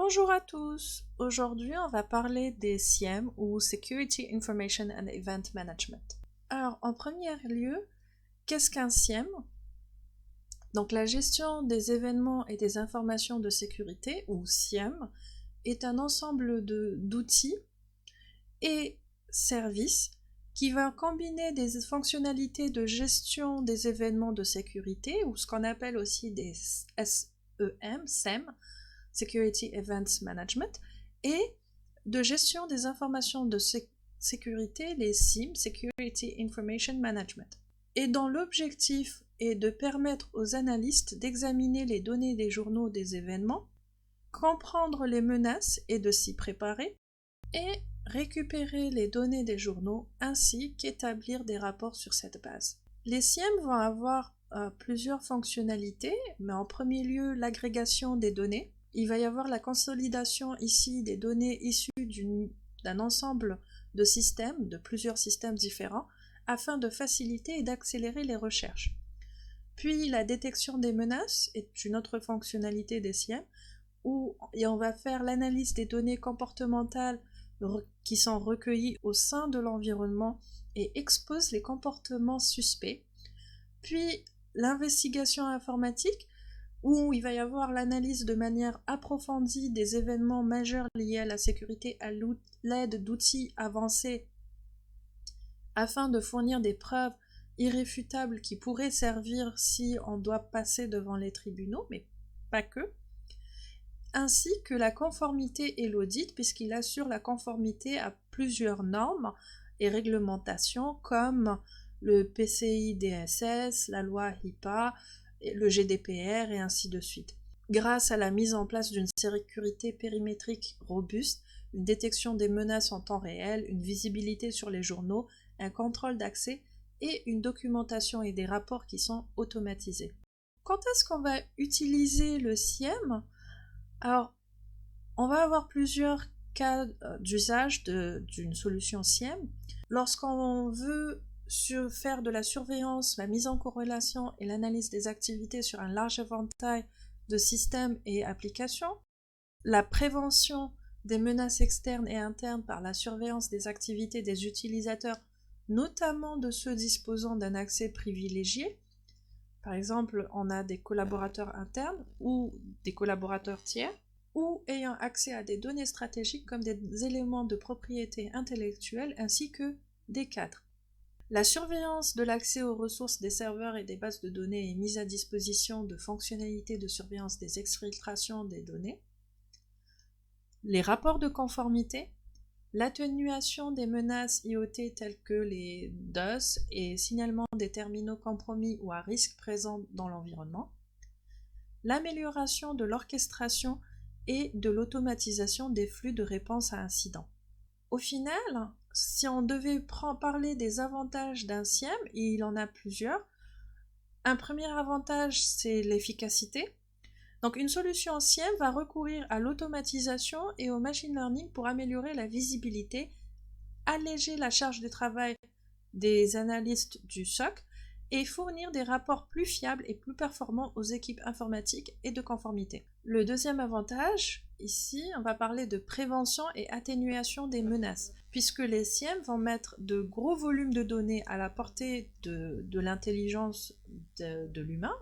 Bonjour à tous! Aujourd'hui, on va parler des SIEM ou Security Information and Event Management. Alors, en premier lieu, qu'est-ce qu'un SIEM? Donc, la gestion des événements et des informations de sécurité, ou SIEM, est un ensemble d'outils et services qui va combiner des fonctionnalités de gestion des événements de sécurité, ou ce qu'on appelle aussi des SEM, Security Events Management, et de gestion des informations de sécurité, les SIM, Security Information Management. Et dont l'objectif est de permettre aux analystes d'examiner les données des journaux des événements, comprendre les menaces et de s'y préparer, et récupérer les données des journaux ainsi qu'établir des rapports sur cette base. Les SIEM vont avoir plusieurs fonctionnalités, mais en premier lieu l'agrégation des données. Il va y avoir la consolidation ici des données issues d'un ensemble de systèmes, de plusieurs systèmes différents, afin de faciliter et d'accélérer les recherches. Puis la détection des menaces est une autre fonctionnalité des SIEM, où on va faire l'analyse des données comportementales qui sont recueillies au sein de l'environnement et exposent les comportements suspects. Puis l'investigation informatique, où il va y avoir l'analyse de manière approfondie des événements majeurs liés à la sécurité à l'aide d'outils avancés afin de fournir des preuves irréfutables qui pourraient servir si on doit passer devant les tribunaux, mais pas que, ainsi que la conformité et l'audit, puisqu'il assure la conformité à plusieurs normes et réglementations comme le PCI DSS, la loi HIPAA, le GDPR et ainsi de suite. Grâce à la mise en place d'une sécurité périmétrique robuste, une détection des menaces en temps réel, une visibilité sur les journaux, un contrôle d'accès et une documentation et des rapports qui sont automatisés. Quand est-ce qu'on va utiliser le SIEM? Alors, on va avoir plusieurs cas d'usage d'une solution SIEM. Lorsqu'on veut faire de la surveillance, la mise en corrélation et l'analyse des activités sur un large éventail de systèmes et applications, la prévention des menaces externes et internes par la surveillance des activités des utilisateurs, notamment de ceux disposant d'un accès privilégié. Par exemple, on a des collaborateurs internes ou des collaborateurs tiers, ou ayant accès à des données stratégiques comme des éléments de propriété intellectuelle ainsi que des cadres. La surveillance de l'accès aux ressources des serveurs et des bases de données et mise à disposition de fonctionnalités de surveillance des exfiltrations des données. Les rapports de conformité, l'atténuation des menaces IoT telles que les DOS et signalement des terminaux compromis ou à risque présents dans l'environnement. L'amélioration de l'orchestration et de l'automatisation des flux de réponse à incidents. Au final, si on devait parler des avantages d'un SIEM, et il en a plusieurs, un premier avantage, c'est l'efficacité. Donc une solution SIEM va recourir à l'automatisation et au machine learning pour améliorer la visibilité, alléger la charge de travail des analystes du SOC et fournir des rapports plus fiables et plus performants aux équipes informatiques et de conformité. Le deuxième avantage, ici, on va parler de prévention et atténuation des menaces, puisque les SIEM vont mettre de gros volumes de données à la portée de l'intelligence de l'humain,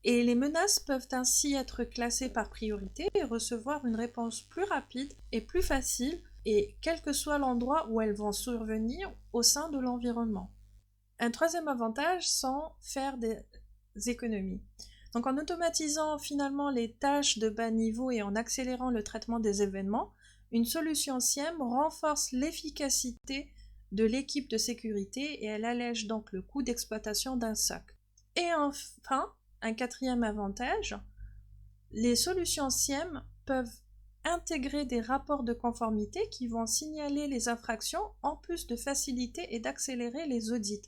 et les menaces peuvent ainsi être classées par priorité et recevoir une réponse plus rapide et plus facile, et quel que soit l'endroit où elles vont survenir au sein de l'environnement. Un troisième avantage, c'est faire des économies. Donc en automatisant finalement les tâches de bas niveau et en accélérant le traitement des événements, une solution SIEM renforce l'efficacité de l'équipe de sécurité et elle allège donc le coût d'exploitation d'un SOC. Et enfin, un quatrième avantage, les solutions SIEM peuvent intégrer des rapports de conformité qui vont signaler les infractions en plus de faciliter et d'accélérer les audits.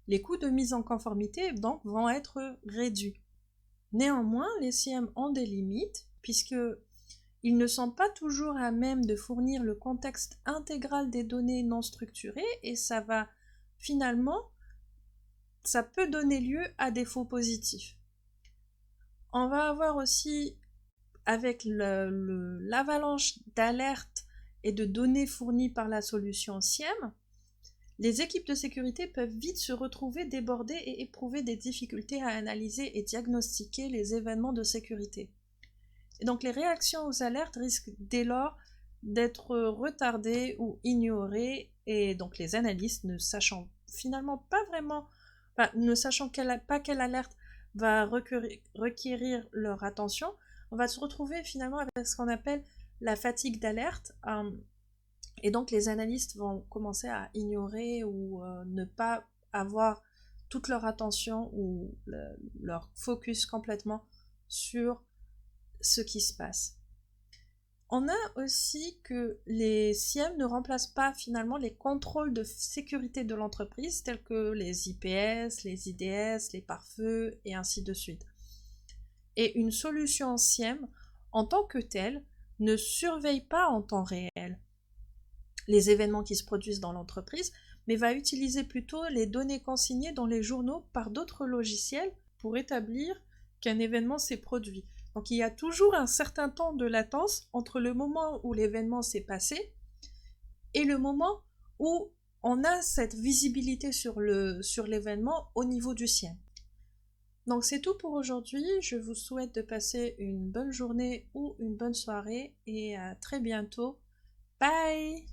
Les coûts de mise en conformité donc vont être réduits. Néanmoins, les SIEM ont des limites puisqu'ils ne sont pas toujours à même de fournir le contexte intégral des données non structurées et ça peut donner lieu à des faux positifs. On va avoir aussi avec l'avalanche d'alertes et de données fournies par la solution SIEM, les équipes de sécurité peuvent vite se retrouver débordées et éprouver des difficultés à analyser et diagnostiquer les événements de sécurité. Et donc les réactions aux alertes risquent dès lors d'être retardées ou ignorées, et donc les analystes ne sachant finalement pas vraiment, ne sachant pas quelle alerte va requérir leur attention, on va se retrouver finalement avec ce qu'on appelle la fatigue d'alerte. Et donc les analystes vont commencer à ignorer ou ne pas avoir toute leur attention ou leur focus complètement sur ce qui se passe. On a aussi que les SIEM ne remplacent pas finalement les contrôles de sécurité de l'entreprise tels que les IPS, les IDS, les pare-feux et ainsi de suite. Et une solution SIEM en tant que telle ne surveille pas en temps réel les événements qui se produisent dans l'entreprise, mais va utiliser plutôt les données consignées dans les journaux par d'autres logiciels pour établir qu'un événement s'est produit. Donc il y a toujours un certain temps de latence entre le moment où l'événement s'est passé et le moment où on a cette visibilité sur l'événement au niveau du SIEM. Donc c'est tout pour aujourd'hui, je vous souhaite de passer une bonne journée ou une bonne soirée et à très bientôt. Bye!